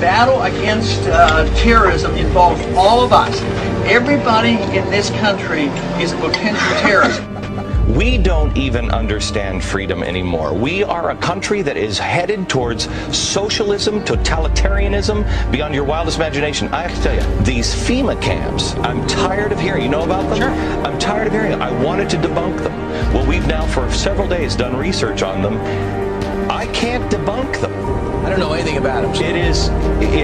battle against terrorism involves all of us. Everybody in this country is a potential terrorist. We don't even understand freedom anymore. We are a country that is headed towards socialism, totalitarianism, beyond your wildest imagination. I have to tell you, these FEMA camps, I'm tired of hearing. You know about them? Sure. I'm tired of hearing them. I wanted to debunk them. Well, we've now for several days done research on them. I can't debunk them. I don't know anything about them. It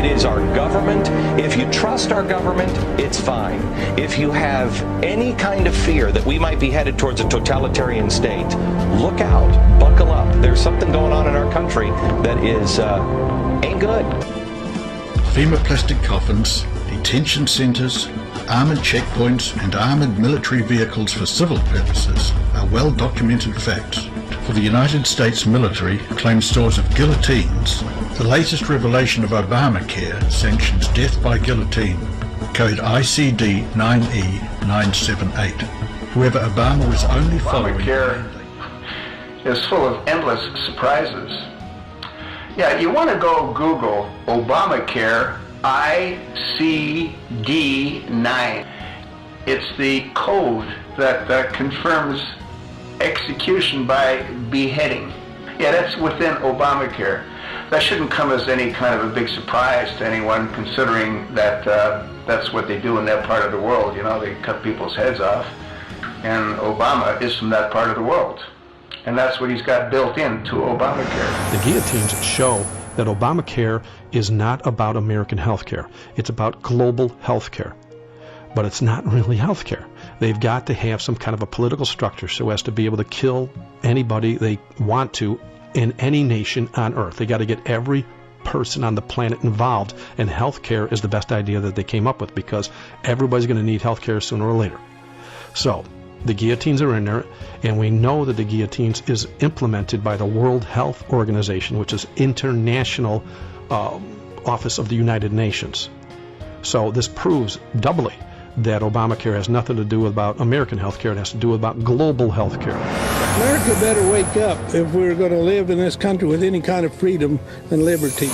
is our government. If you trust our government, it's fine. If you have any kind of fear that we might be headed towards a totalitarian state, look out, buckle up. There's something going on in our country that is ain't good. FEMA plastic coffins, detention centres, armoured checkpoints and armoured military vehicles for civil purposes are well-documented facts. For the United States military claims stores of guillotines. The latest revelation of Obamacare sanctions death by guillotine, code ICD 9E978. However, Obama was only following... Obamacare is full of endless surprises. Yeah, you want to go Google Obamacare ICD-9. It's the code that confirms execution by beheading. Yeah, that's within Obamacare. That shouldn't come as any kind of a big surprise to anyone, considering that that's what they do in that part of the world. You know, they cut people's heads off. And Obama is from that part of the world. And that's what he's got built into Obamacare. The guillotines show that Obamacare is not about American health care. It's about global health care. But it's not really health care. They've got to have some kind of a political structure so as to be able to kill anybody they want to in any nation on earth. They got to get every person on the planet involved, and health care is the best idea that they came up with because everybody's going to need health care sooner or later. So the guillotines are in there, and we know that the guillotines is implemented by the World Health Organization, which is international office of the United Nations. So this proves doubly that Obamacare has nothing to do about American health care. It has to do about global health care. America better wake up if we're going to live in this country with any kind of freedom and liberty.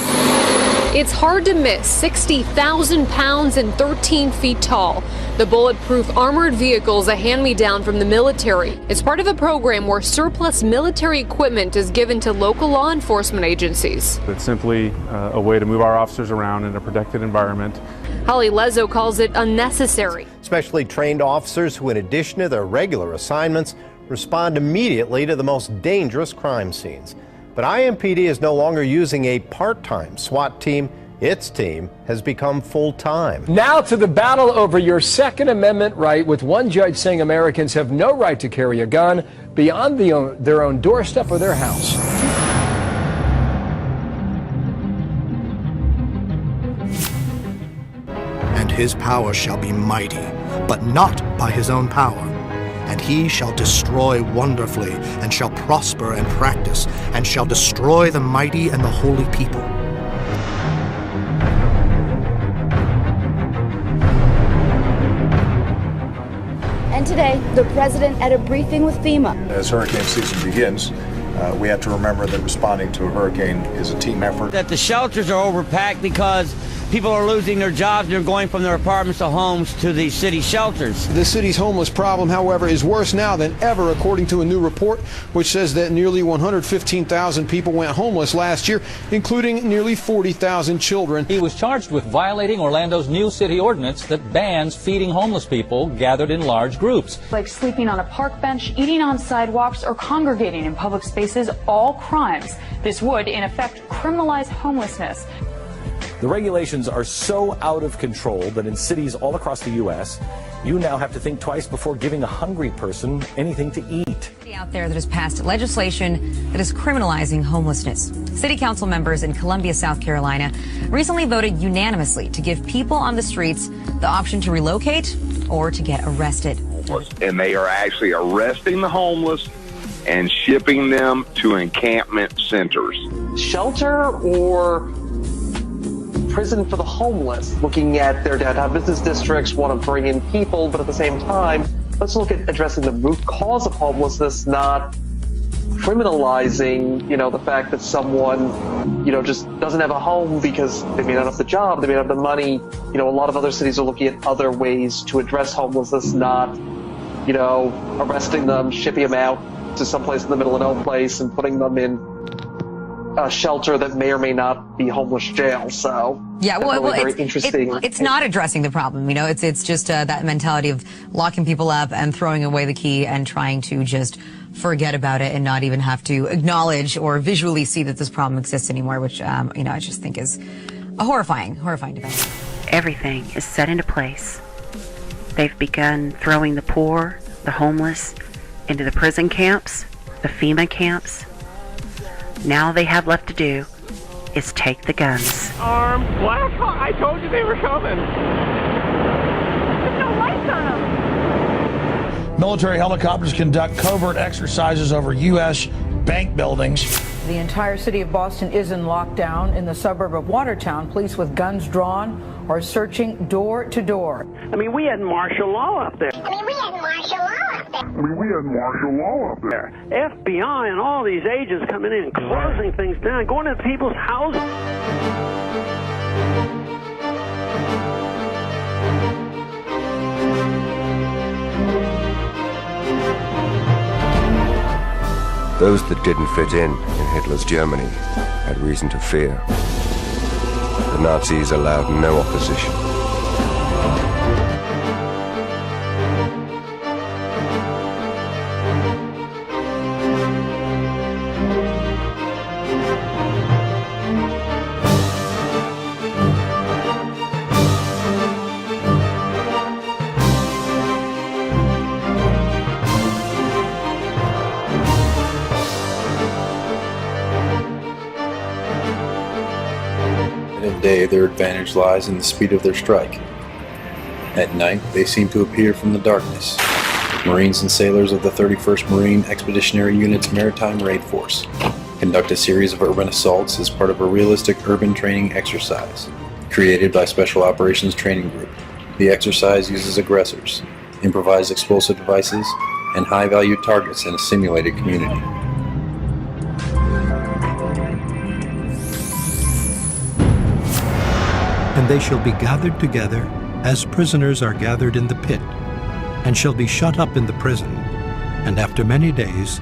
It's hard to miss. 60,000 pounds and 13 feet tall. The bulletproof armored vehicle is a hand-me-down from the military. It's part of a program where surplus military equipment is given to local law enforcement agencies. It's simply a way to move our officers around in a protected environment. Holly Lezzo calls it unnecessary. Specially trained officers who, in addition to their regular assignments, respond immediately to the most dangerous crime scenes. But IMPD is no longer using a part-time SWAT team. Its team has become full-time. Now to the battle over your Second Amendment right, with one judge saying Americans have no right to carry a gun beyond their own doorstep or their house. And his power shall be mighty, but not by his own power. And he shall destroy wonderfully, and shall prosper and practice, and shall destroy the mighty and the holy people. And today, the president at a briefing with FEMA. As hurricane season begins, we have to remember that responding to a hurricane is a team effort. That the shelters are overpacked because people are losing their jobs. They're going from their apartments to homes to the city shelters. The city's homeless problem, however, is worse now than ever, according to a new report which says that nearly 115,000 people went homeless last year, including nearly 40,000 children. He was charged with violating Orlando's new city ordinance that bans feeding homeless people gathered in large groups. Like sleeping on a park bench, eating on sidewalks, or congregating in public spaces, all crimes. This would, in effect, criminalize homelessness. The regulations are so out of control that in cities all across the U.S., you now have to think twice before giving a hungry person anything to eat. Out there that has passed legislation that is criminalizing homelessness. City council members in Columbia, South Carolina, recently voted unanimously to give people on the streets the option to relocate or to get arrested. And they are actually arresting the homeless and shipping them to encampment centers. Shelter or prison for the homeless, looking at their downtown business districts, want to bring in people, but at the same time, let's look at addressing the root cause of homelessness, not criminalizing, the fact that someone, just doesn't have a home because they may not have the job, they may not have the money. A lot of other cities are looking at other ways to address homelessness, not, arresting them, shipping them out to someplace in the middle of no place and putting them in a shelter that may or may not be homeless jail. So yeah, well, very interesting. It's not addressing the problem. It's just that mentality of locking people up and throwing away the key and trying to just forget about it and not even have to acknowledge or visually see that this problem exists anymore, which I just think is a horrifying development. Everything is set into place. They've begun throwing the poor, the homeless, into the prison camps, the FEMA camps. Now all they have left to do is take the guns. Armed Black Hawk, I told you they were coming. There's no lights on them. Military helicopters conduct covert exercises over U.S. bank buildings. The entire city of Boston is in lockdown. In the suburb of Watertown, police with guns drawn are searching door to door. We had martial law up there. FBI and all these agents coming in and closing things down, going into people's houses. Those that didn't fit in Hitler's Germany had reason to fear. The Nazis allowed no opposition. At day, their advantage lies in the speed of their strike. At night, they seem to appear from the darkness. Marines and sailors of the 31st Marine Expeditionary Unit's Maritime Raid Force conduct a series of urban assaults as part of a realistic urban training exercise created by Special Operations Training Group. The exercise uses aggressors, improvised explosive devices, and high-value targets in a simulated community. And they shall be gathered together as prisoners are gathered in the pit, and shall be shut up in the prison, and after many days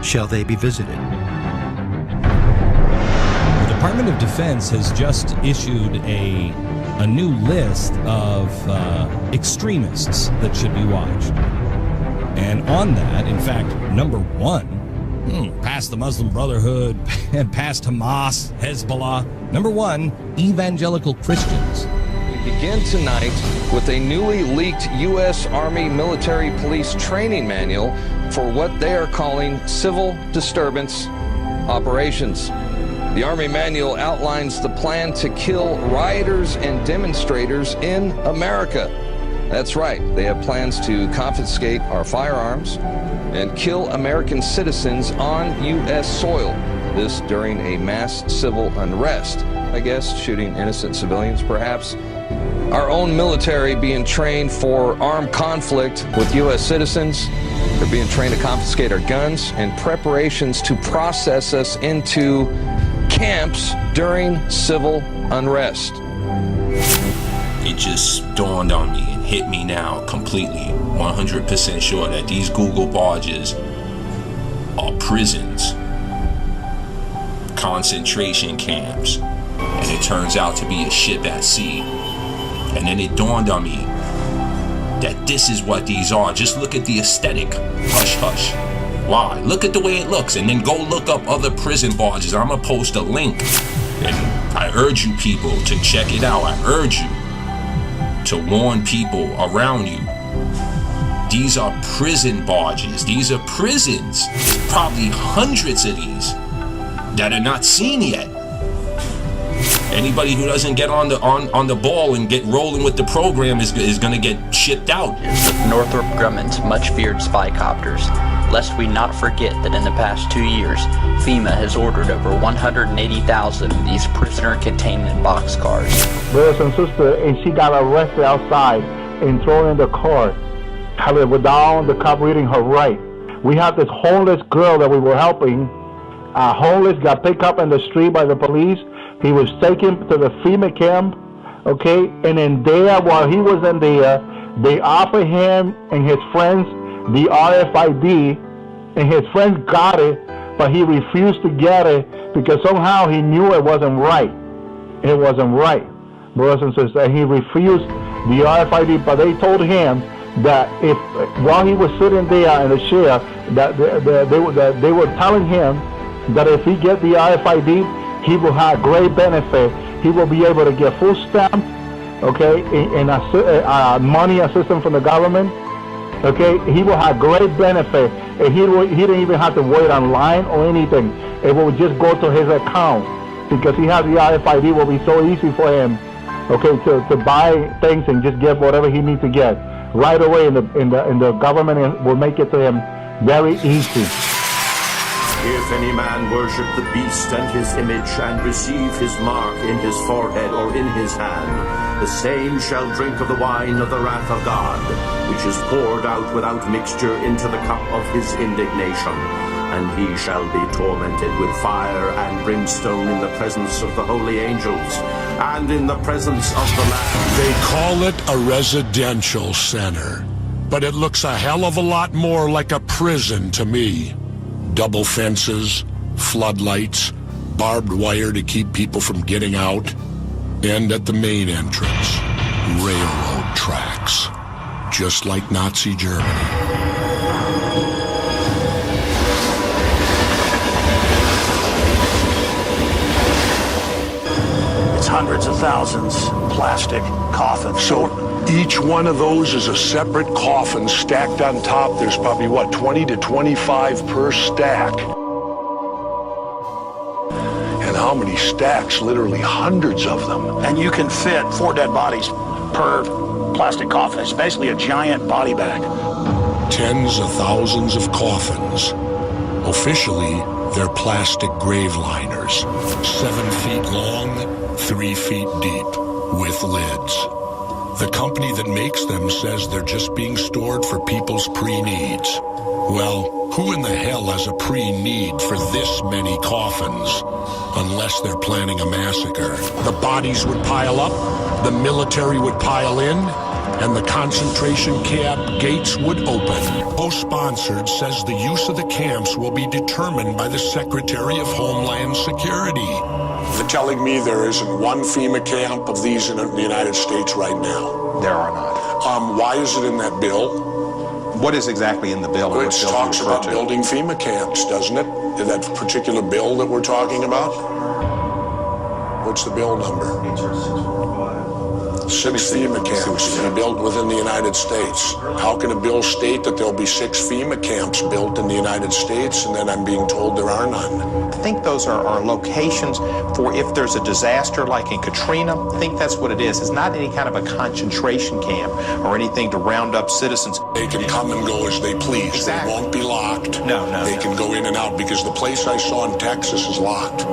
shall they be visited. The Department of Defense has just issued a new list of extremists that should be watched. And on that, in fact, number one, past the Muslim Brotherhood and past Hamas, Hezbollah, number one, evangelical Christians. We begin tonight with a newly leaked U.S. Army military police training manual for what they are calling civil disturbance operations. The Army manual outlines the plan to kill rioters and demonstrators in America. That's right, they have plans to confiscate our firearms and kill American citizens on U.S. soil. This during a mass civil unrest. I guess shooting innocent civilians, perhaps. Our own military being trained for armed conflict with U.S. citizens. They're being trained to confiscate our guns and preparations to process us into camps during civil unrest. It just dawned on me and hit me now completely, 100% sure that these Google barges are prisons, concentration camps, and it turns out to be a ship at sea. And then it dawned on me that this is what these are. Just look at the aesthetic. Hush, hush. Why? Look at the way it looks, and then go look up other prison barges. I'm gonna post a link, and I urge you people to check it out. I urge you to warn people around you. These are prison barges. These are prisons. Probably hundreds of these that are not seen yet. Anybody who doesn't get on the ball and get rolling with the program is going to get shipped out. Northrop Grumman's much-feared spy copters, lest we not forget that in the past 2 years, FEMA has ordered over 180,000 of these prisoner containment boxcars. Brothers and sisters, and she got arrested outside and thrown in the car. Held her down, the cop reading her right. We had this homeless girl that we were helping. Homeless, got picked up in the street by the police. He was taken to the FEMA camp, okay? And in there, while he was in there, they offered him and his friends the RFID, and his friends got it, but he refused to get it because somehow he knew it wasn't right. It wasn't right, brothers and sisters. And he refused the RFID, but they told him that if, while he was sitting there in the chair, that they were telling him that if he get the RFID, he will have great benefit. He will be able to get food stamps, okay, and money assistance from the government, okay. He will have great benefit, and he didn't even have to wait online or anything. It will just go to his account because he has the RFID. It will be so easy for him, okay, to buy things and just get whatever he needs to get right away. In the government will make it to him very easy. If any man worship the beast and his image, and receive his mark in his forehead or in his hand, the same shall drink of the wine of the wrath of God, which is poured out without mixture into the cup of his indignation. And he shall be tormented with fire and brimstone in the presence of the holy angels, and in the presence of the Lamb. They call it a residential center, but it looks a hell of a lot more like a prison to me. Double fences, floodlights, barbed wire to keep people from getting out, and at the main entrance, railroad tracks, just like Nazi Germany. It's hundreds of thousands, plastic, coffins. So each one of those is a separate coffin stacked on top. There's probably, 20 to 25 per stack. And how many stacks? Literally hundreds of them. And you can fit 4 dead bodies per plastic coffin. It's basically a giant body bag. Tens of thousands of coffins. Officially, they're plastic grave liners. 7 feet long, 3 feet deep, with lids. The company that makes them says they're just being stored for people's pre-needs. Well, who in the hell has a pre-need for this many coffins? Unless they're planning a massacre. The bodies would pile up, the military would pile in, and the concentration camp gates would open. Co-sponsored says the use of the camps will be determined by the Secretary of Homeland Security. They're telling me there isn't one FEMA camp of these in the United States right now. There are not. Why is it in that bill? What is exactly in the bill? It talks about building FEMA camps, doesn't it? In that particular bill that we're talking about? What's the bill number? 6 FEMA camps to be built within the United States. How can a bill state that there'll be 6 FEMA camps built in the United States, and then I'm being told there are none? I think those are locations for if there's a disaster like in Katrina. I think that's what it is. It's not any kind of a concentration camp or anything to round up citizens. They can come and go as they please. Exactly. They won't be locked. No. They can go in and out, because the place I saw in Texas is locked.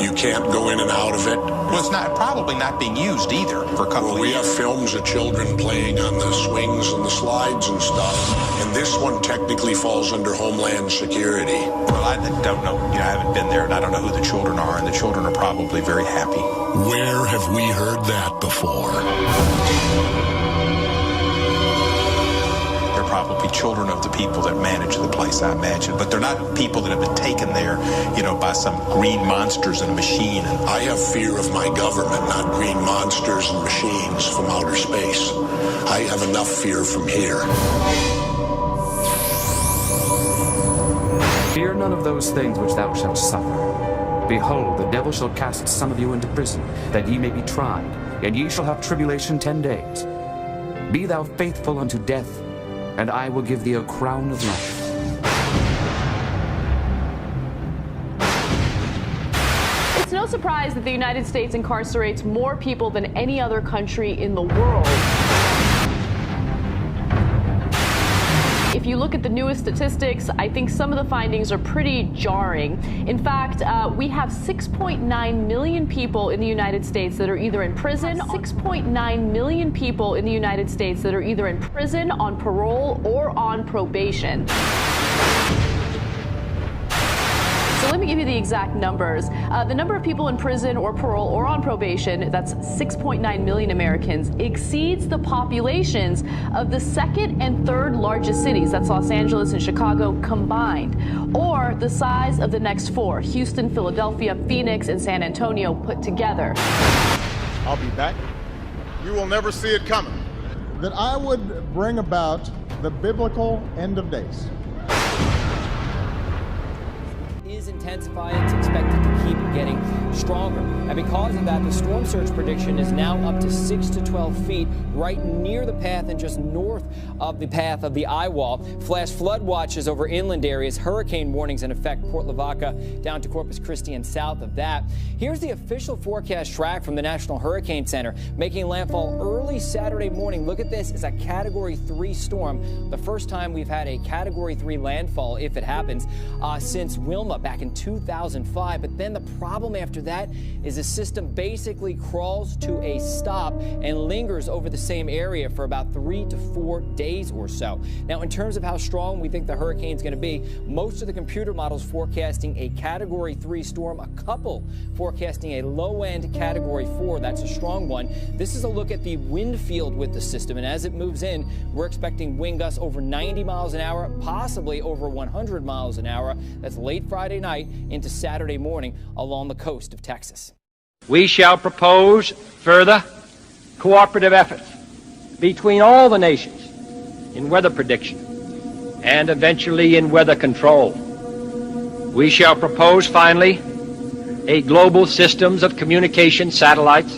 You can't go in and out of it. Well, it's probably not being used either for a couple of years. We have films of children playing on the swings and the slides and stuff, and this one technically falls under Homeland Security. Well, I don't know. I haven't been there, and I don't know who the children are, and the children are probably very happy. Where have we heard that before? They're probably children of the people that manage the place, I imagine, but they're not people that have been taken there, by some green monsters in a machine. I have fear of my government, not green monsters and machines from outer space. I have enough fear from here. Fear none of those things which thou shalt suffer. Behold, the devil shall cast some of you into prison, that ye may be tried, and ye shall have tribulation 10 days. Be thou faithful unto death, and I will give thee a crown of life. It's no surprise that the United States incarcerates more people than any other country in the world. If you look at the newest statistics, I think some of the findings are pretty jarring. In fact, we have 6.9 million people in the United States that are either in prison, 6.9 million people in the United States that are either in prison, on parole, or on probation. So let me give you the exact numbers. The number of people in prison or parole or on probation, that's 6.9 million Americans, exceeds the populations of the second and third largest cities, that's Los Angeles and Chicago combined, or the size of the next four, Houston, Philadelphia, Phoenix, and San Antonio put together. I'll be back. You will never see it coming. That I would bring about the biblical end of days. Is intensifying. It's expected to keep getting stronger. And because of that, the storm surge prediction is now up to 6 to 12 feet right near the path and just north of the path of the eye wall. Flash flood watches over inland areas, hurricane warnings in effect, Port Lavaca down to Corpus Christi and south of that. Here's the official forecast track from the National Hurricane Center, making landfall early Saturday morning. Look at this, it's a Category 3 storm. The first time we've had a Category 3 landfall, if it happens, since Wilma back in 2005. But then the problem after that is the system basically crawls to a stop and lingers over the same area for about 3 to 4 days or so. Now, in terms of how strong we think the hurricane's going to be, most of the computer models forecasting a Category 3 storm, a couple forecasting a low-end Category 4. That's a strong one. This is a look at the wind field with the system, and as it moves in, we're expecting wind gusts over 90 miles an hour, possibly over 100 miles an hour. That's late Friday night into Saturday morning along the coast of Texas. We shall propose further cooperative efforts between all the nations in weather prediction and eventually in weather control. We shall propose, finally, a global systems of communication satellites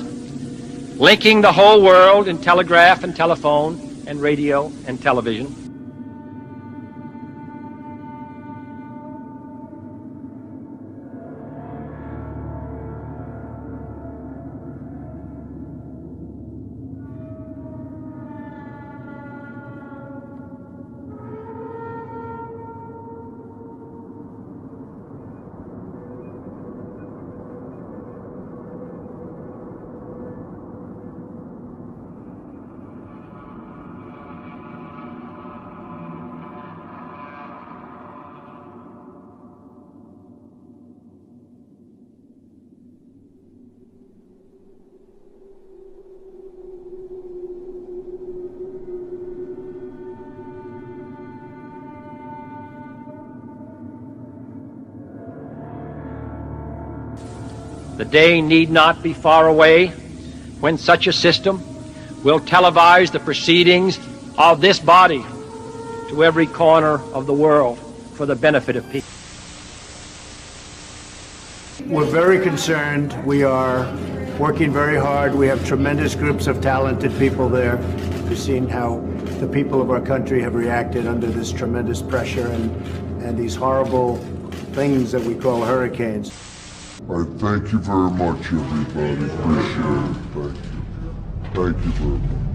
linking the whole world in telegraph and telephone and radio and television. The day need not be far away when such a system will televise the proceedings of this body to every corner of the world for the benefit of people. We're very concerned. We are working very hard. We have tremendous groups of talented people there. We've seen how the people of our country have reacted under this tremendous pressure and these horrible things that we call hurricanes. I thank you very much, everybody. Appreciate it. Thank you. Thank you very much.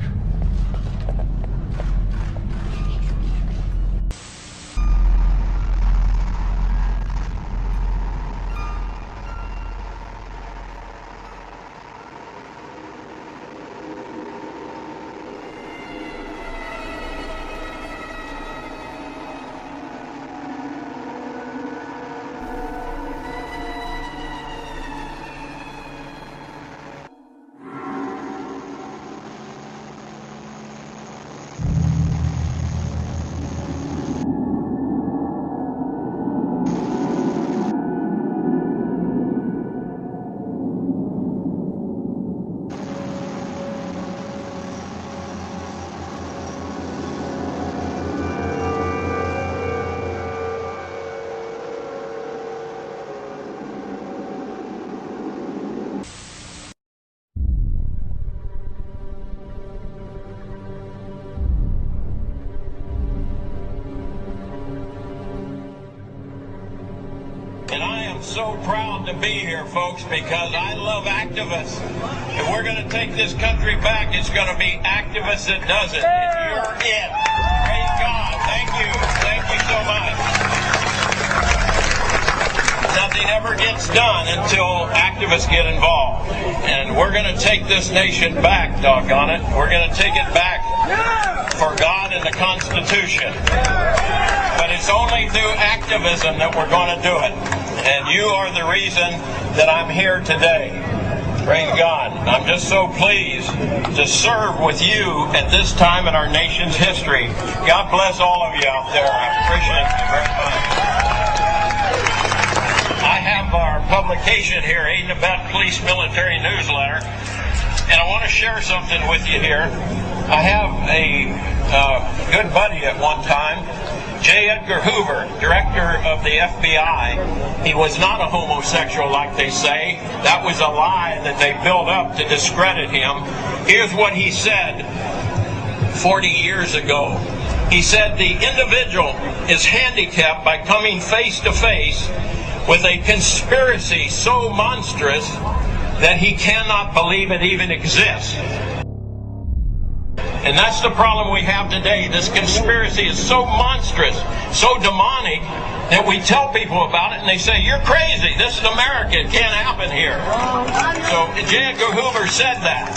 So proud to be here, folks, because I love activists. If we're going to take this country back, it's going to be activists that does it. And you're it. Praise God. Thank you. Thank you so much. Nothing ever gets done until activists get involved. And we're going to take this nation back, doggone it. We're going to take it back for God in the Constitution. But it's only through activism that we're going to do it. And you are the reason that I'm here today. Praise God. I'm just so pleased to serve with you at this time in our nation's history. God bless all of you out there. I appreciate you very much. I have our publication here, Aid and Abet Police Military Newsletter, and I want to share something with you here. I have a good buddy at one time, J. Edgar Hoover, director of the FBI. He was not a homosexual like they say. That was a lie that they built up to discredit him. Here's what he said 40 years ago. He said, the individual is handicapped by coming face to face with a conspiracy so monstrous that he cannot believe it even exists. And that's the problem we have today. This conspiracy is so monstrous, so demonic, that we tell people about it and they say, you're crazy. This is America. It can't happen here. So J. Edgar Hoover said that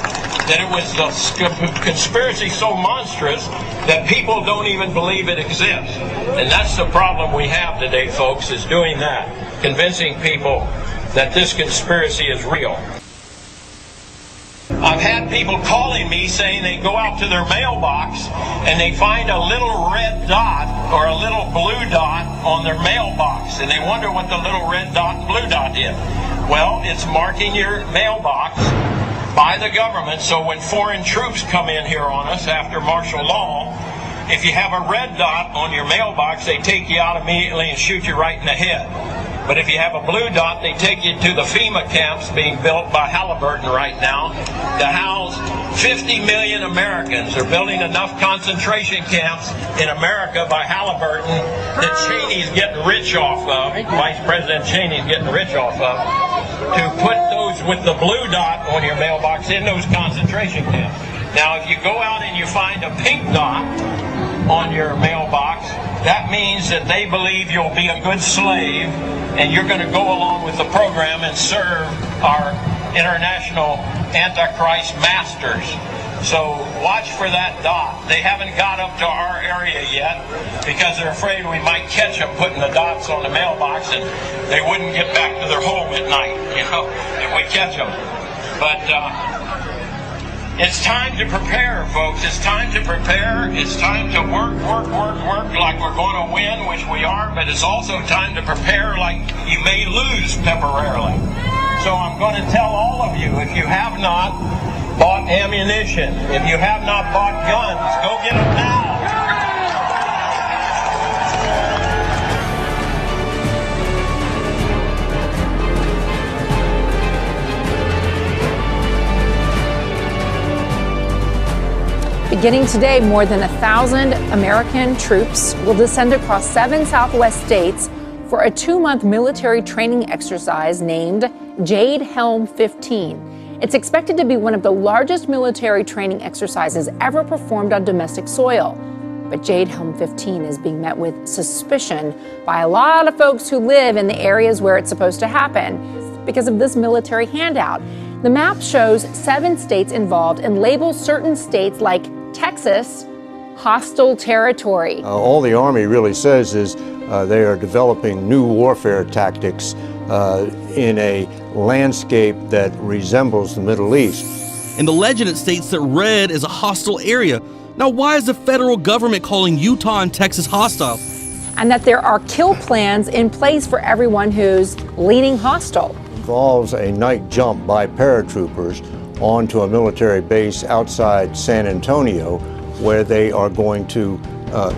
it was a conspiracy so monstrous that people don't even believe it exists. And that's the problem we have today, folks, is doing that, convincing people that this conspiracy is real. I've had people calling me saying they go out to their mailbox and they find a little red dot or a little blue dot on their mailbox, and they wonder what the little red dot and blue dot is. Well, it's marking your mailbox by the government, so when foreign troops come in here on us after martial law, if you have a red dot on your mailbox, they take you out immediately and shoot you right in the head. But if you have a blue dot, they take you to the FEMA camps being built by Halliburton right now to house 50 million Americans. They're building enough concentration camps in America by Halliburton that Cheney's getting rich off of, Vice President Cheney's getting rich off of, to put those with the blue dot on your mailbox in those concentration camps. Now, if you go out and you find a pink dot on your mailbox, that means that they believe you'll be a good slave and you're going to go along with the program and serve our international Antichrist masters. So watch for that dot. They haven't got up to our area yet because they're afraid we might catch them putting the dots on the mailbox and they wouldn't get back to their home at night, if we catch them. But it's time to prepare, folks. It's time to prepare. It's time to work like we're going to win, which we are, but it's also time to prepare like you may lose temporarily. So I'm going to tell all of you, if you have not bought ammunition, if you have not bought guns, go get them now. Beginning today, more than 1,000 American troops will descend across 7 Southwest states for a 2-month military training exercise named Jade Helm 15. It's expected to be one of the largest military training exercises ever performed on domestic soil. But Jade Helm 15 is being met with suspicion by a lot of folks who live in the areas where it's supposed to happen because of this military handout. The map shows 7 states involved and labels certain states like Texas hostile territory. All the Army really says is they are developing new warfare tactics in a landscape that resembles the Middle East. In the legend, it states that red is a hostile area. Now, why is the federal government calling Utah and Texas hostile? And that there are kill plans in place for everyone who's leaning hostile. Involves a night jump by paratroopers onto a military base outside San Antonio, where they are going to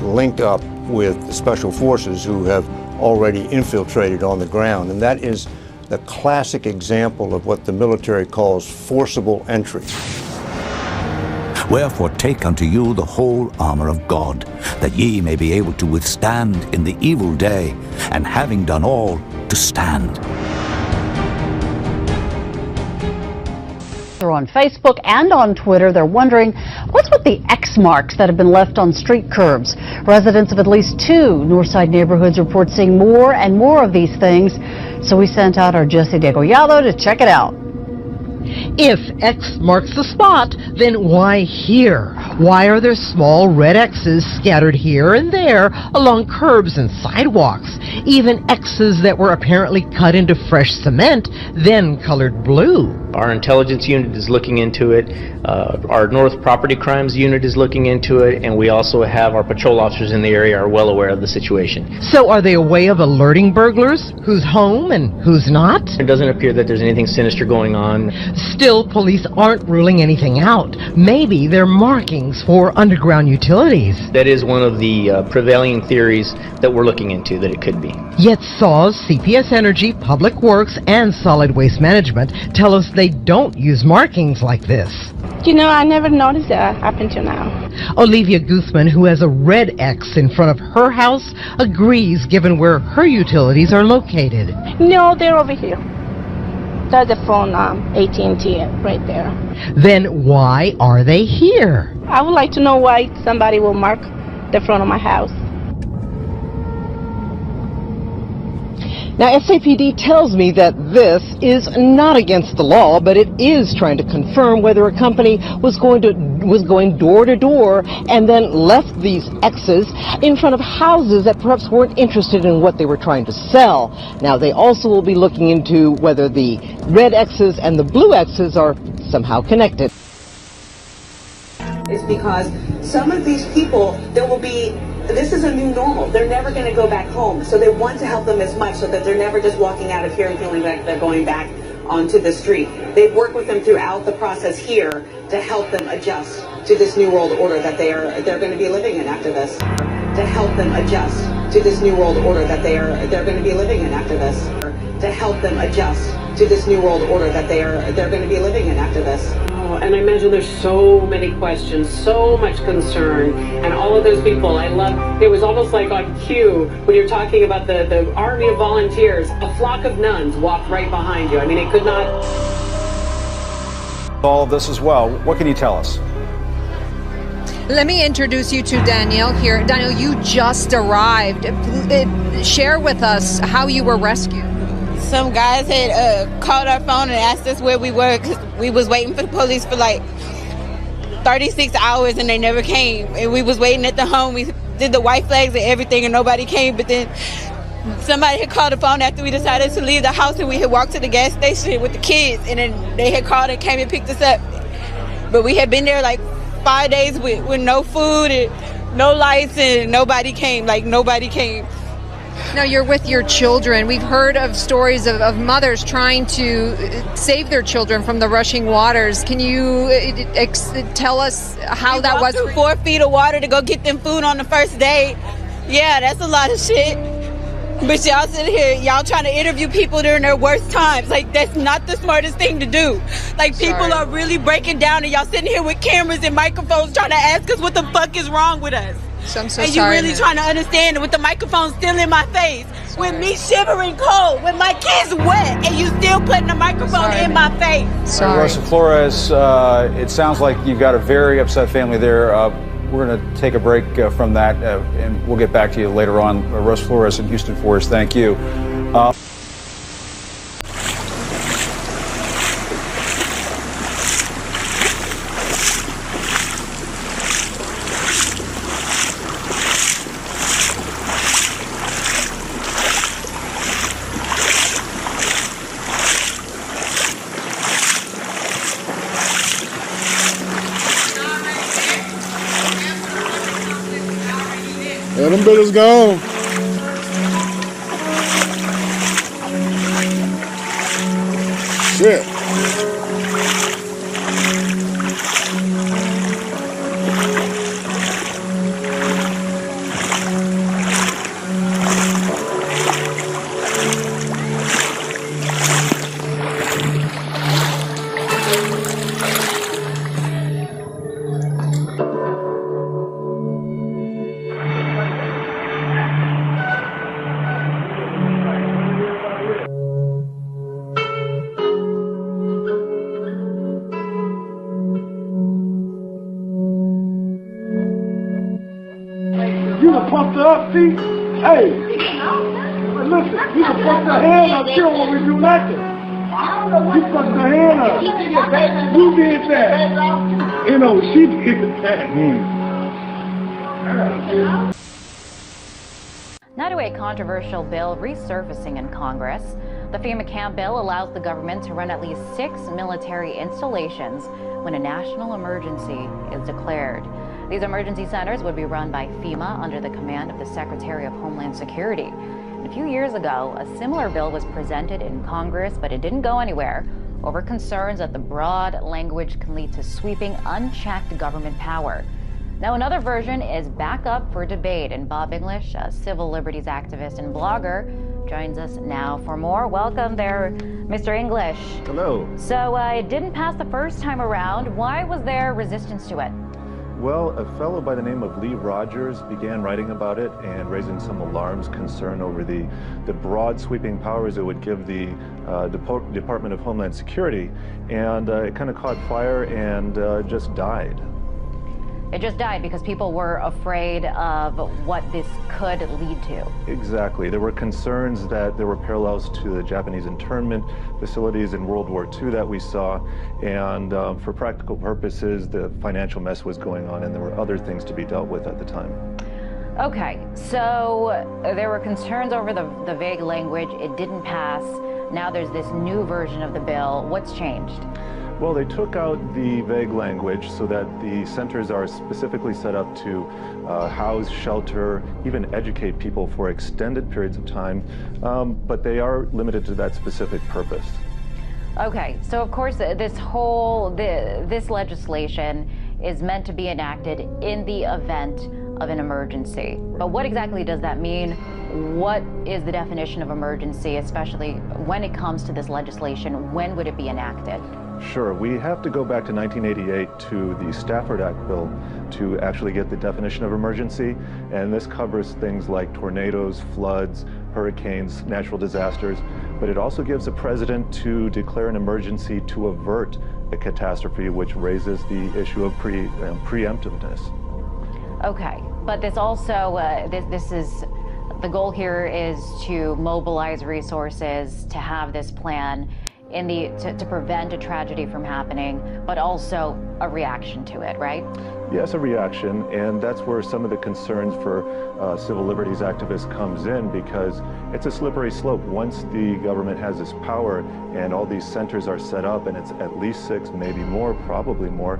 link up with the special forces who have already infiltrated on the ground. And that is the classic example of what the military calls forcible entry. Wherefore take unto you the whole armor of God, that ye may be able to withstand in the evil day, and having done all, to stand. On Facebook and on Twitter, they're wondering what's with the X marks that have been left on street curbs. Residents of at least 2 Northside neighborhoods report seeing more and more of these things, so we sent out our Jesse Degollado to check it out. If X marks the spot, then why here? Why are there small red X's scattered here and there along curbs and sidewalks? Even X's that were apparently cut into fresh cement, then colored blue. Our intelligence unit is looking into it. Our North Property Crimes unit is looking into it, and we also have our patrol officers in the area are well aware of the situation. So are they a way of alerting burglars who's home and who's not? It doesn't appear that there's anything sinister going on. Still, police aren't ruling anything out. Maybe they're markings for underground utilities. That is one of the prevailing theories that we're looking into, that it could be. Yet SAWS, CPS Energy, Public Works, and Solid Waste Management tell us they don't use markings like this. You know, I never noticed that up until now. Olivia Guzman, who has a red X in front of her house, agrees given where her utilities are located. No, they're over here. There's the phone, AT&T right there. Then why are they here? I would like to know why somebody will mark the front of my house. Now, SAPD tells me that this is not against the law, but it is trying to confirm whether a company was going door to door and then left these X's in front of houses that perhaps weren't interested in what they were trying to sell. Now, they also will be looking into whether the red X's and the blue X's are somehow connected. Is because some of these people, this is a new normal. They're never going to go back home. So they want to help them as much so that they're never just walking out of here and feeling like they're going back onto the street. They've worked with them throughout the process here to help them adjust to this new world order that they're going to be living in after this. To help them adjust to this new world order that they're going to be living in after this. To help them adjust to this new world order that they're going to be living in after this. And I imagine there's so many questions, so much concern, and all of those people, it was almost like on cue when you're talking about the army of volunteers, a flock of nuns walked right behind you. I mean, it could not... All of this as well, what can you tell us? Let me introduce you to Danielle here. Danielle, you just arrived. Share with us how you were rescued. Some guys had called our phone and asked us where we were because we was waiting for the police for like 36 hours and they never came. And we was waiting at the home. We did the white flags and everything and nobody came. But then somebody had called the phone after we decided to leave the house and we had walked to the gas station with the kids. And then they had called and came and picked us up. But we had been there like 5 days with no food and no lights and nobody came. Now, you're with your children. We've heard of stories of mothers trying to save their children from the rushing waters. Can you tell us how that was? 4 feet of water to go get them food on the first day. Yeah, that's a lot of shit. But y'all sitting here, y'all trying to interview people during their worst times. Like, that's not the smartest thing to do. Like, people are really breaking down and y'all sitting here with cameras and microphones trying to ask us what the fuck is wrong with us. So I'm so and sorry, you really trying to understand with the microphone still in my face, with me shivering cold, with my kids wet, and you still putting the microphone in my face. Sorry. Rosa Flores, it sounds like you've got a very upset family there. We're going to take a break from that, and we'll get back to you later on. Rosa Flores in Houston for us. Thank you. Yeah, them bitters gone. Shit. You done pumped her up, see? Hey, listen, you done fucked her hand up, she don't want me to do nothing. You fucked her hand up. did that? Who did that? You know, she did that. Now to a controversial bill resurfacing in Congress. The FEMA Camp bill allows the government to run at least 6 military installations when a national emergency is declared. These emergency centers would be run by FEMA under the command of the Secretary of Homeland Security. A few years ago, a similar bill was presented in Congress, but it didn't go anywhere over concerns that the broad language can lead to sweeping, unchecked government power. Now, another version is back up for debate, and Bob English, a civil liberties activist and blogger, joins us now for more. Welcome there, Mr. English. Hello. So it didn't pass the first time around. Why was there resistance to it? Well, a fellow by the name of Lee Rogers began writing about it and raising some alarms, concern over the broad sweeping powers it would give the Department of Homeland Security, and it kind of caught fire and just died. It just died because people were afraid of what this could lead to. Exactly. There were concerns that there were parallels to the Japanese internment facilities in World War II that we saw, and for practical purposes, the financial mess was going on and there were other things to be dealt with at the time. Okay, so there were concerns over the vague language. It didn't pass. Now there's this new version of the bill. What's changed? Well, they took out the vague language so that the centers are specifically set up to house, shelter, even educate people for extended periods of time, but they are limited to that specific purpose. Okay, so of course this legislation is meant to be enacted in the event of an emergency. But what exactly does that mean? What is the definition of emergency, especially when it comes to this legislation? When would it be enacted? Sure. We have to go back to 1988 to the Stafford Act bill to actually get the definition of emergency, and this covers things like tornadoes, floods, hurricanes, natural disasters, but it also gives the president to declare an emergency to avert a catastrophe, which raises the issue of preemptiveness. Okay, but this also, this is, the goal here is to mobilize resources to have this plan to prevent a tragedy from happening, but also a reaction to it, right? Yes, a reaction, and that's where some of the concerns for civil liberties activists comes in, because it's a slippery slope. Once the government has this power and all these centers are set up, and it's at least 6, maybe more, probably more.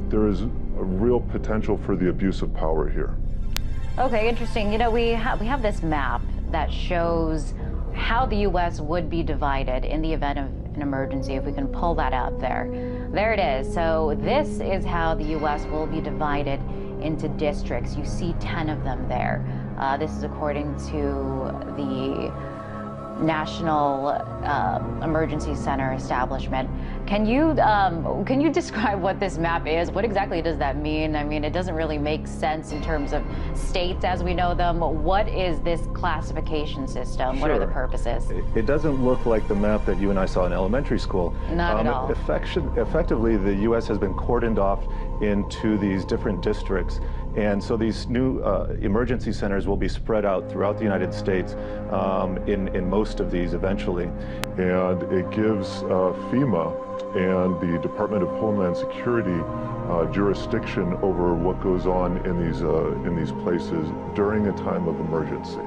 There is a real potential for the abuse of power here. Okay, interesting. You know, we have this map that shows how the U.S. would be divided in the event of an emergency, if we can pull that up there. There it is. So this is how the U.S. will be divided into districts. You see 10 of them there. This is according to the National Emergency Center establishment. Can you describe what this map is? What exactly does that mean? I mean, it doesn't really make sense in terms of states as we know them. What is this classification system? What are the purposes? It doesn't look like the map that you and I saw in elementary school. Not at all. Effectively, the U.S. has been cordoned off into these different districts. And so these new emergency centers will be spread out throughout the United States in most of these eventually. And it gives FEMA and the Department of Homeland Security jurisdiction over what goes on in these places during a time of emergency.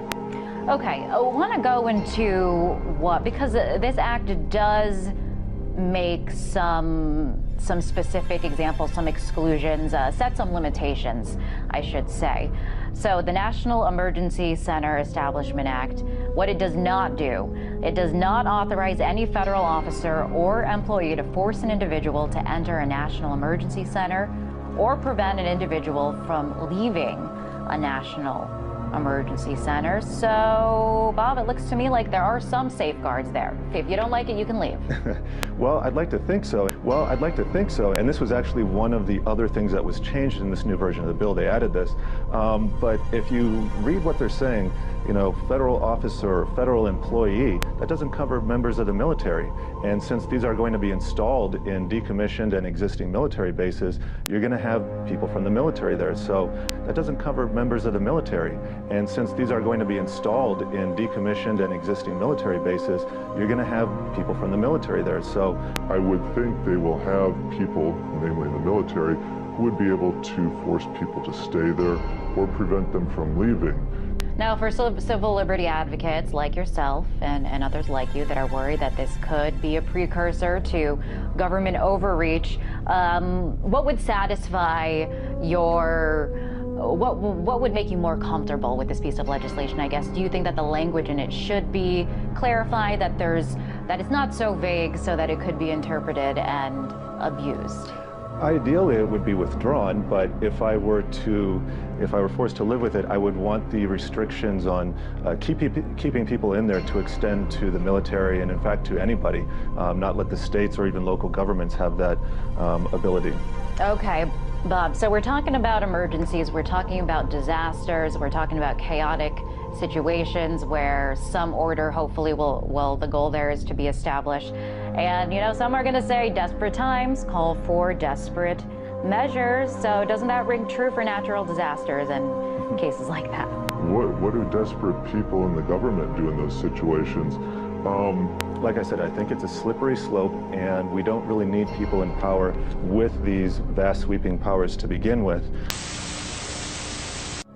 Okay, I want to go into what, because this act does make some specific examples, some exclusions, set some limitations, I should say. So the National Emergency Center Establishment Act, what it does not do, it does not authorize any federal officer or employee to force an individual to enter a national emergency center or prevent an individual from leaving a national emergency center. So, Bob, it looks to me like there are some safeguards there. If you don't like it, you can leave. Well, I'd like to think so. And this was actually one of the other things that was changed in this new version of the bill. They added this. But if you read what they're saying, you know, federal officer or federal employee, that doesn't cover members of the military. And since these are going to be installed in decommissioned and existing military bases, you're going to have people from the military there. So that doesn't cover members of the military. And since these are going to be installed in decommissioned and existing military bases, you're going to have people from the military there. So So I would think they will have people, namely the military, who would be able to force people to stay there or prevent them from leaving. Now, for civil liberty advocates like yourself and others like you that are worried that this could be a precursor to government overreach, what would satisfy your, what would make you more comfortable with this piece of legislation, I guess? Do you think that the language in it should be clarified, that it's not so vague so that it could be interpreted and abused? Ideally, it would be withdrawn, but if I were forced to live with it, I would want the restrictions on keeping people in there to extend to the military and, in fact, to anybody, not let the states or even local governments have that ability. Okay, Bob, so we're talking about emergencies, we're talking about disasters, we're talking about chaotic situations where some order hopefully the goal there is to be established. And, you know, some are going to say desperate times call for desperate measures. So doesn't that ring true for natural disasters and cases like that? What do desperate people in the government do in those situations? Like I said, I think it's a slippery slope, and we don't really need people in power with these vast sweeping powers to begin with.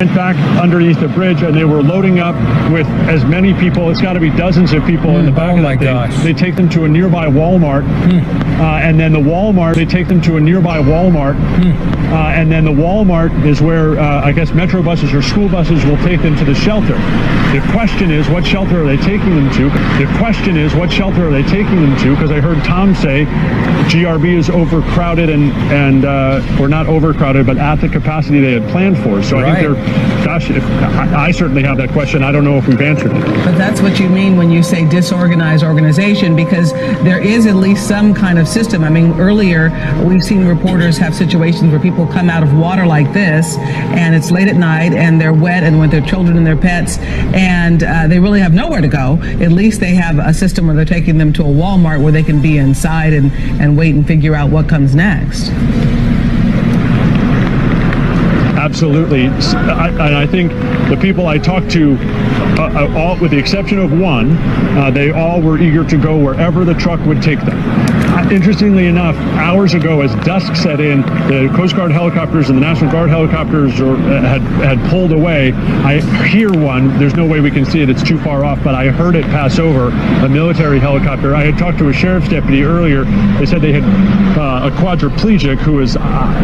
In fact, underneath the bridge, and they were loading up with as many people, it's got to be dozens of people in the back of that thing. Gosh. They take them to a nearby Walmart, and then the Walmart, they take them to a nearby Walmart, and then the Walmart is where, I guess, metro buses or school buses will take them to the shelter. The question is, what shelter are they taking them to? The question is, what shelter are they taking them to? Because I heard Tom say GRB is overcrowded and or not overcrowded, but at the capacity they had planned for. So I think they're, gosh, I certainly have that question. I don't know if we've answered it. But that's what you mean when you say disorganized organization, because there is at least some kind of system. I mean, earlier we've seen reporters have situations where people come out of water like this, and it's late at night, and they're wet, and with their children and their pets, and they really have nowhere to go. At least they have a system where they're taking them to a Walmart where they can be inside and wait and figure out what comes next. Absolutely. I think the people I talked to, all, with the exception of one, they all were eager to go wherever the truck would take them. Interestingly enough, hours ago, as dusk set in, the Coast Guard helicopters and the National Guard helicopters had pulled away. I hear one. There's no way we can see it. It's too far off, but I heard it pass over, a military helicopter. I had talked to a sheriff's deputy earlier. They said they had a quadriplegic who was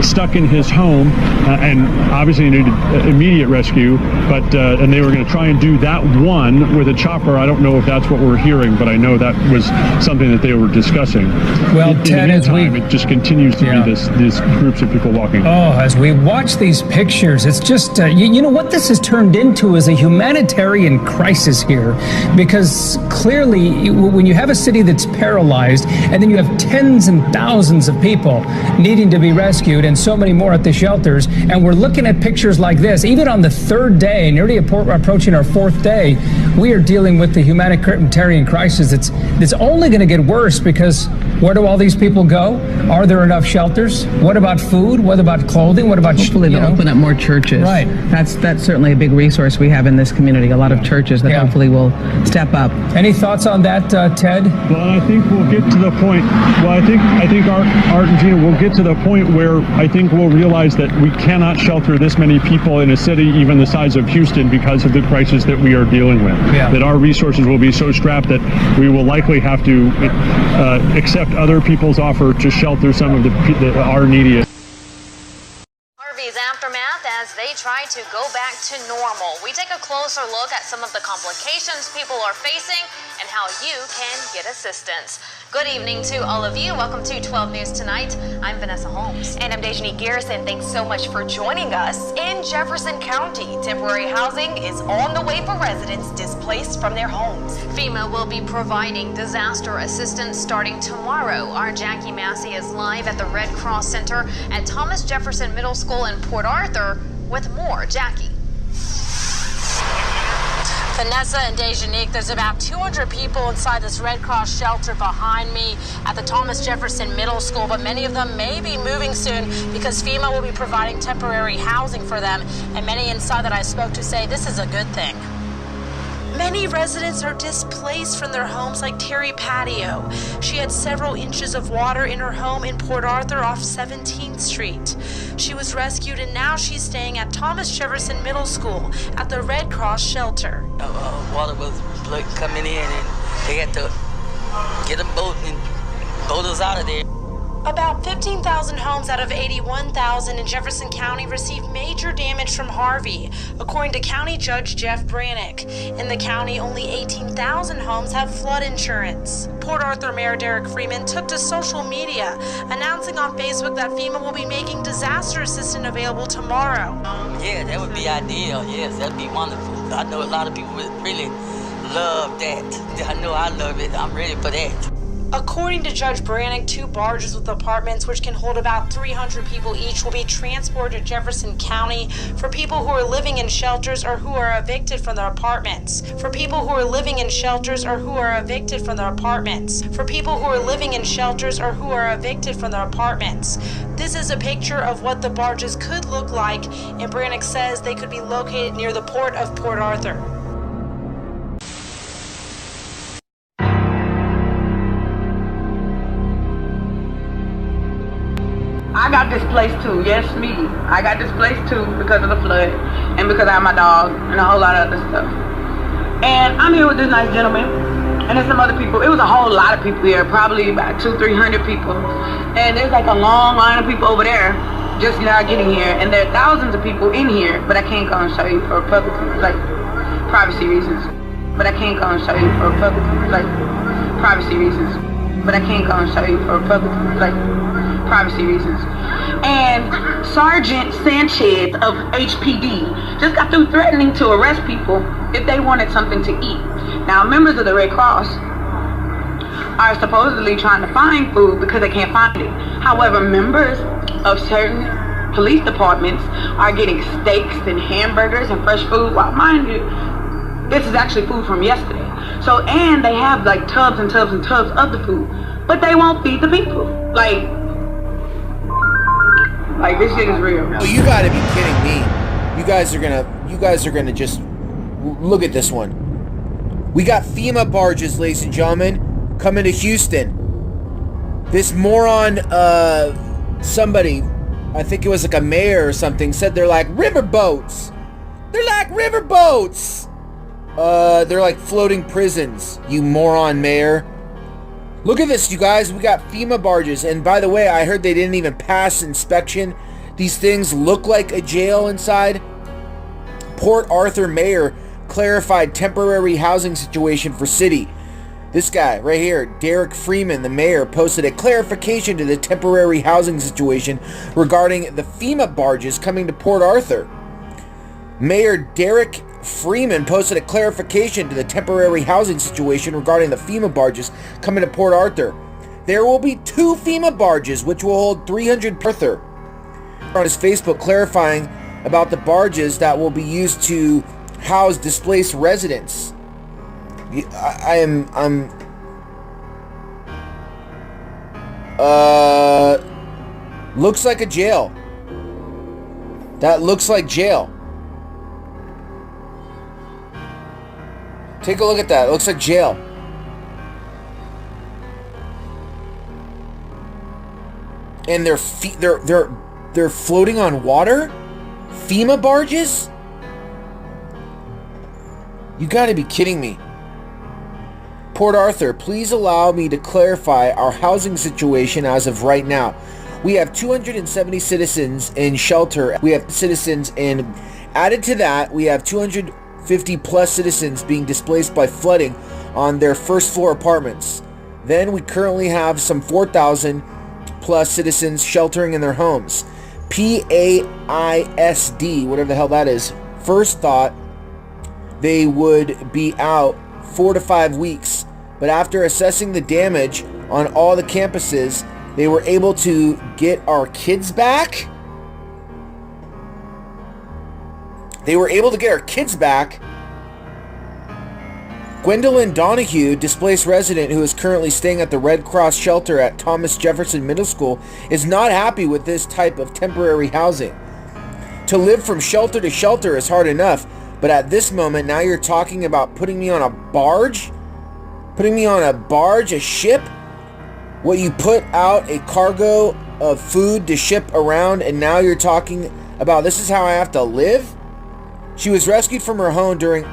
stuck in his home and obviously needed immediate rescue, but and they were going to try and do that one with a chopper. I don't know if that's what we're hearing, but I know that was something that they were discussing. Well, Ted, as it just continues to be these groups of people walking. Oh, as we watch these pictures, it's just, you know what this has turned into is a humanitarian crisis here, because clearly when you have a city that's paralyzed and then you have tens and thousands of people needing to be rescued and so many more at the shelters, and we're looking at pictures like this, even on the third day, nearly approaching our fourth day, we are dealing with the humanitarian crisis. It's only going to get worse, because where do all these people go? Are there enough shelters? What about food? What about clothing? What about hopefully they'll open up more churches. Right. That's certainly a big resource we have in this community. A lot of churches that hopefully will step up. Any thoughts on that, Ted? Well, I think we'll get to the point. Well, I think Art and Gina will get to the point where I think we'll realize that we cannot shelter this many people in a city even the size of Houston because of the crisis that we are dealing with. That our resources will be so strapped that we will likely have to accept other people's offer to shelter some of our neediest. Harvey's aftermath as they try to go back to normal. We take a closer look at some of the complications people are facing and how you can get assistance. Good evening to all of you. Welcome to 12 News Tonight. I'm Vanessa Holmes. And I'm Dejani Garrison. Thanks so much for joining us. In Jefferson County, temporary housing is on the way for residents displaced from their homes. FEMA will be providing disaster assistance starting tomorrow. Our Jackie Massey is live at the Red Cross Center at Thomas Jefferson Middle School in Port Arthur with more. Jackie. Vanessa and Dejanique, there's about 200 people inside this Red Cross shelter behind me at the Thomas Jefferson Middle School, but many of them may be moving soon because FEMA will be providing temporary housing for them, and many inside that I spoke to say this is a good thing. Many residents are displaced from their homes like Terry Patio. She had several inches of water in her home in Port Arthur off 17th Street. She was rescued and now she's staying at Thomas Jefferson Middle School at the Red Cross shelter. Water was coming in and they had to get a boat and boat us out of there. About 15,000 homes out of 81,000 in Jefferson County received major damage from Harvey, according to County Judge Jeff Brannick. In the county, only 18,000 homes have flood insurance. Port Arthur Mayor Derek Freeman took to social media, announcing on Facebook that FEMA will be making disaster assistance available tomorrow. Yeah, that would be ideal. Yes, that'd be wonderful. I know a lot of people would really love that. I know I love it. I'm ready for that. According to Judge Brannick, 2 barges with apartments which can hold about 300 people each will be transported to Jefferson County for people who are living in shelters or who are evicted from their apartments. For people who are living in shelters or who are evicted from their apartments. For people who are living in shelters or who are evicted from their apartments. This is a picture of what the barges could look like, and Brannick says they could be located near the port of Port Arthur. I got displaced too, yes, me. I got displaced too because of the flood and because I have my dog and a whole lot of other stuff. And I'm here with this nice gentleman and there's some other people. It was a whole lot of people here, probably about 200-300 people. And there's like a long line of people over there just now getting here. And there are thousands of people in here, but I can't go and show you for public, like, privacy reasons. But I can't go and show you for public, like, privacy reasons. But I can't go and show you for public, like, privacy reasons. And Sergeant Sanchez of HPD just got through threatening to arrest people if they wanted something to eat. Now, members of the Red Cross are supposedly trying to find food because they can't find it. However, members of certain police departments are getting steaks and hamburgers and fresh food. Well, mind you, this is actually food from yesterday. So, and they have like tubs and tubs and tubs of the food, but they won't feed the people. Like this shit is real. Well, you gotta be kidding me. You guys are gonna just look at this one. We got FEMA barges, ladies and gentlemen, coming to Houston. This moron, somebody, I think it was like a mayor or something, said they're like river boats. They're like river boats. They're like floating prisons, you moron mayor. Look at this, you guys. We got FEMA barges. And by the way, I heard they didn't even pass inspection. These things look like a jail inside. Port Arthur mayor clarified temporary housing situation for city. This guy right here, Derek Freeman, the mayor, posted a clarification to the temporary housing situation regarding the FEMA barges coming to Port Arthur. Mayor Derek Freeman posted a clarification to the temporary housing situation regarding the FEMA barges coming to Port Arthur. There will be 2 FEMA barges which will hold 300 Arthur. On his Facebook, clarifying about the barges that will be used to house displaced residents. Looks like a jail. That looks like jail. Take a look at that. It looks like jail. And they're floating on water? FEMA barges? You gotta be kidding me. Port Arthur, please allow me to clarify our housing situation as of right now. We have 270 citizens in shelter. We have citizens in... Added to that, we have 250 plus citizens being displaced by flooding on their first floor apartments. Then we currently have some 4,000 plus citizens sheltering in their homes. PAISD, whatever the hell that is, first thought they would be out 4 to 5 weeks, but after assessing the damage on all the campuses, they were able to get our kids back. They were able to get our kids back. Gwendolyn Donahue, displaced resident who is currently staying at the Red Cross shelter at Thomas Jefferson Middle School, is not happy with this type of temporary housing. To live from shelter to shelter is hard enough, But at this moment, now you're talking about putting me on a barge? Putting me on a barge, a ship? What, you put out a cargo of food to ship around, and now you're talking about this is how I have to live? She was rescued from her home during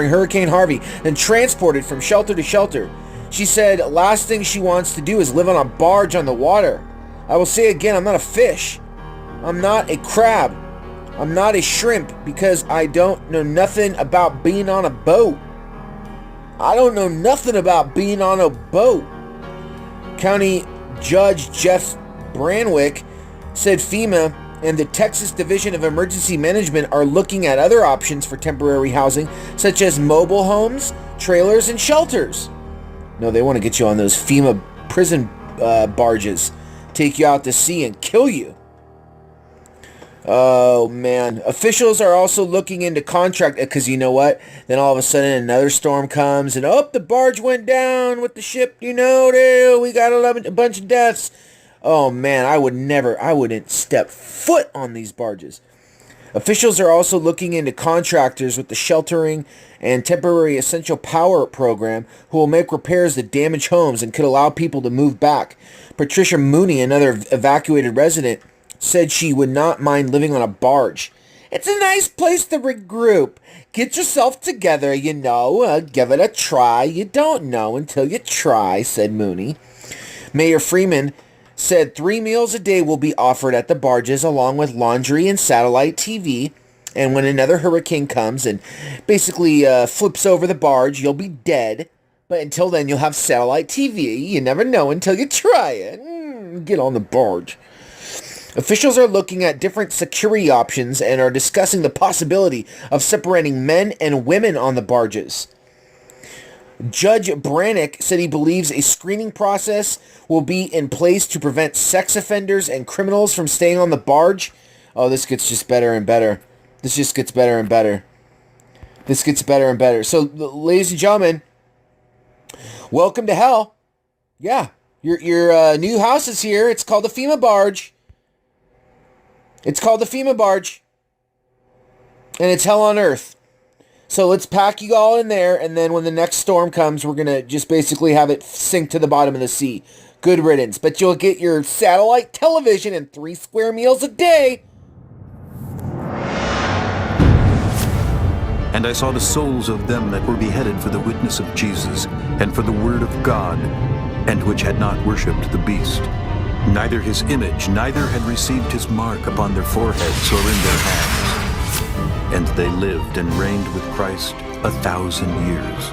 Hurricane Harvey, then transported from shelter to shelter. She said last thing she wants to do is live on a barge on the water. I will say again, I'm not a fish. I'm not a crab. I'm not a shrimp because I don't know nothing about being on a boat. I don't know nothing about being on a boat. County Judge Jeff Branwick said FEMA and the Texas Division of Emergency Management are looking at other options for temporary housing, such as mobile homes, trailers, and shelters. No, they want to get you on those FEMA prison barges, take you out to sea and kill you. Oh, man. Officials are also looking into contract, because you know what? Then all of a sudden another storm comes, and the barge went down with the ship, we got a bunch of deaths. Oh, man, I wouldn't step foot on these barges. Officials are also looking into contractors with the sheltering and temporary essential power program who will make repairs to damaged homes and could allow people to move back. Patricia Mooney, another evacuated resident, said she would not mind living on a barge. It's a nice place to regroup. Get yourself together, give it a try. You don't know until you try, said Mooney. Mayor Freeman said 3 meals a day will be offered at the barges along with laundry and satellite TV. And when another hurricane comes and basically flips over the barge, you'll be dead. But until then, you'll have satellite TV. You never know until you try it. Get on the barge. Officials are looking at different security options and are discussing the possibility of separating men and women on the barges. Judge Brannick said he believes a screening process will be in place to prevent sex offenders and criminals from staying on the barge. Oh, this gets just better and better. This just gets better and better. This gets better and better. So, ladies and gentlemen, welcome to hell. Yeah, your new house is here. It's called the FEMA barge. It's called the FEMA barge. And it's hell on earth. So let's pack you all in there, and then when the next storm comes, we're going to just basically have it sink to the bottom of the sea. Good riddance. But you'll get your satellite television and 3 square meals a day. And I saw the souls of them that were beheaded for the witness of Jesus, and for the word of God, and which had not worshipped the beast, neither his image, neither had received his mark upon their foreheads or in their hands. And they lived and reigned with Christ 1,000 years.